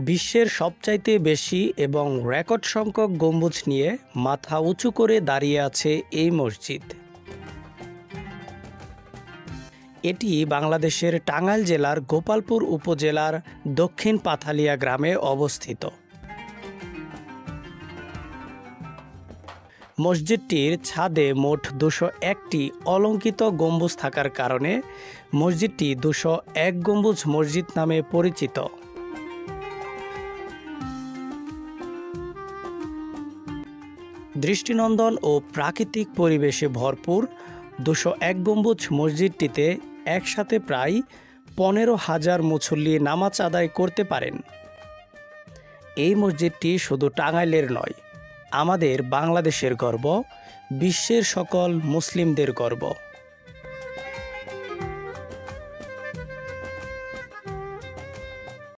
বিশ্বের সবচাইতে বেশি এবং রেকর্ড সংখ্যক গম্বুজ নিয়ে মাথা উঁচু করে দাঁড়িয়ে আছে এই মসজিদ। এটি বাংলাদেশের টাঙ্গাইল জেলার গোপালপুর উপজেলার দক্ষিণ পাথালিয়া গ্রামে অবস্থিত। মসজিদটির ছাদে মোট 201টি অলঙ্কৃত গম্বুজ থাকার কারণে মসজিদটি 201 গম্বুজ মসজিদ নামে পরিচিত। দৃষ্টিনন্দন ও প্রাকৃতিক পরিবেশে ভরপুর 201 গম্বুজ মসজিদটিতে একসাথে প্রায় 15,000 মুসল্লি নামাজ আদায় করতে পারেন। এই মসজিদটি শুধু টাঙ্গাইলের নয়, আমাদের বাংলাদেশের গর্ব, বিশ্বের সকল মুসলিমদের গর্ব।